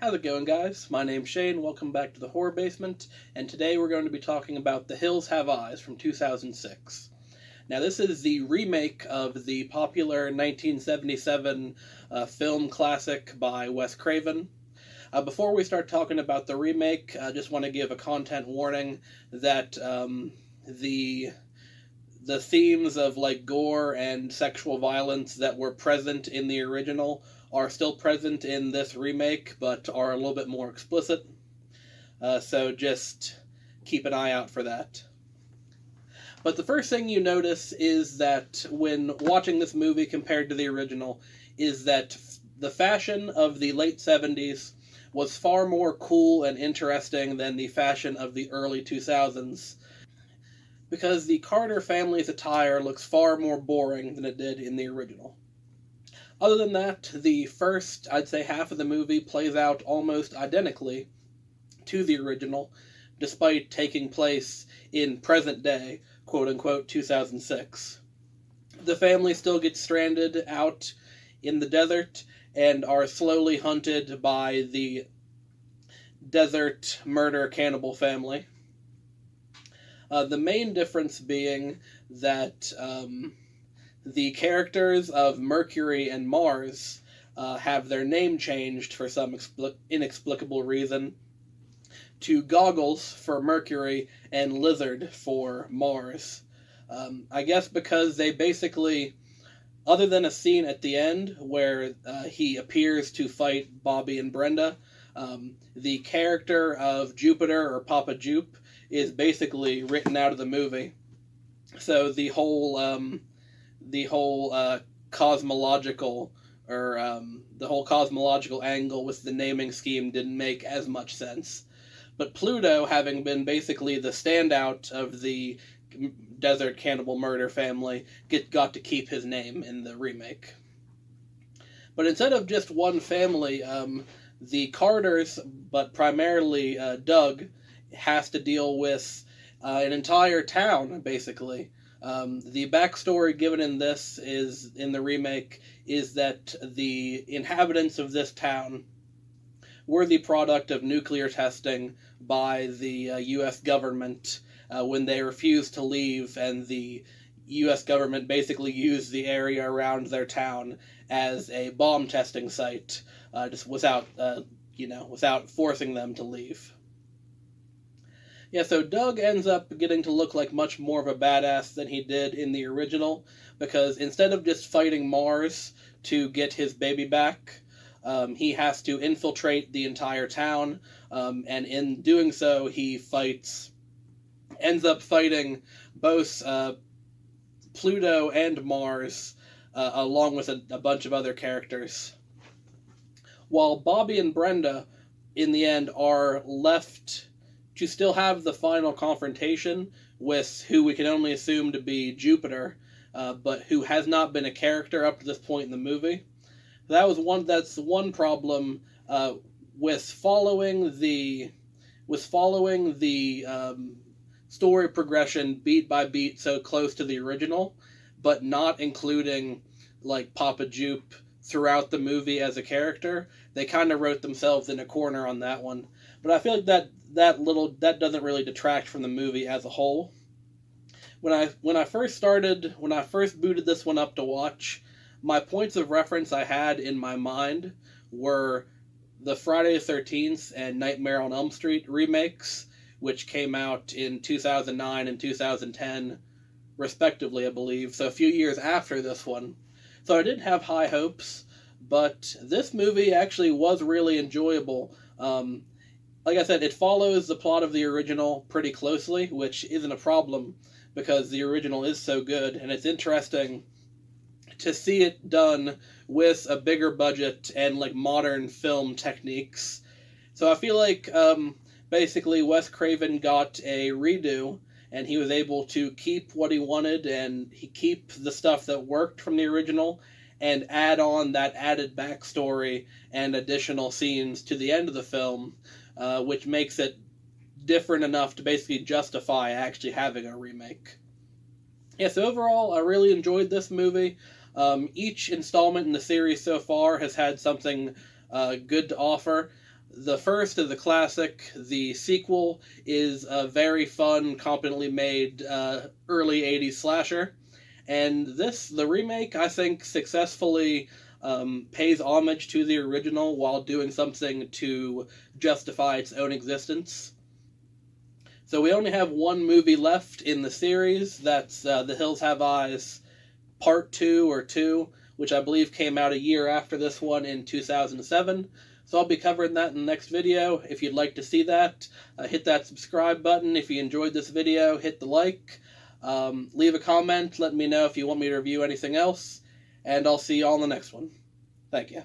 How's it going, guys? My name's Shane, welcome back to the Horror Basement, and today we're going to be talking about The Hills Have Eyes from 2006. Now, this is the remake of the popular 1977 film classic by Wes Craven. Before we start talking about the remake, I just want to give a content warning that the themes of gore and sexual violence that were present in the original are still present in this remake, but are a little bit more explicit. So just keep an eye out for that. But the first thing you notice is that when watching this movie compared to the original is that the fashion of the late 70s was far more cool and interesting than the fashion of the early 2000s, because the Carter family's attire looks far more boring than it did in the original. Other than that, the first, I'd say, half of the movie plays out almost identically to the original, despite taking place in present day, quote-unquote, 2006. The family still gets stranded out in the desert and are slowly hunted by the desert murder cannibal family. The main difference being that the characters of Mercury and Mars have their name changed for some inexplicable reason to Goggles for Mercury and Lizard for Mars. I guess because they basically, other than a scene at the end where he appears to fight Bobby and Brenda, the character of Jupiter or Papa Jupe is basically written out of the movie. So the whole cosmological angle with the naming scheme didn't make as much sense. But Pluto, having been basically the standout of the desert cannibal murder family, got to keep his name in the remake. But instead of just one family, the Carters, but primarily Doug, has to deal with an entire town, basically. The backstory given in the remake, is that the inhabitants of this town were the product of nuclear testing by the U.S. government when they refused to leave, and the U.S. government basically used the area around their town as a bomb testing site, just without forcing them to leave. Yeah, so Doug ends up getting to look like much more of a badass than he did in the original, because instead of just fighting Mars to get his baby back, he has to infiltrate the entire town, and in doing so, he ends up fighting both Pluto and Mars, along with a bunch of other characters. While Bobby and Brenda, in the end, are left to still have the final confrontation with who we can only assume to be Jupiter, but who has not been a character up to this point in the movie. That's one problem with following the story progression beat by beat so close to the original, but not including Papa Jupe throughout the movie as a character. They kind of wrote themselves in a corner on that one. But I feel like that doesn't really detract from the movie as a whole. When I first booted this one up to watch, my points of reference I had in my mind were the Friday the 13th and Nightmare on Elm Street remakes, which came out in 2009 and 2010, respectively, I believe, so a few years after this one. So I didn't have high hopes, but this movie actually was really enjoyable. Like I said, it follows the plot of the original pretty closely, which isn't a problem because the original is so good, and it's interesting to see it done with a bigger budget and modern film techniques. So I feel like basically Wes Craven got a redo, and he was able to keep what he wanted, and he keep the stuff that worked from the original, and add on that added backstory and additional scenes to the end of the film, which makes it different enough to basically justify actually having a remake. Yeah, so overall, I really enjoyed this movie. Each installment in the series so far has had something good to offer. The first is a classic. The sequel is a very fun, competently made early 80s slasher. And the remake, I think, successfully pays homage to the original while doing something to justify its own existence. So we only have one movie left in the series. That's The Hills Have Eyes Part 2 or 2, which I believe came out a year after this one in 2007. So I'll be covering that in the next video. If you'd like to see that, hit that subscribe button. If you enjoyed this video, hit the like. Leave a comment. Let me know if you want me to review anything else. And I'll see you all in the next one. Thank you.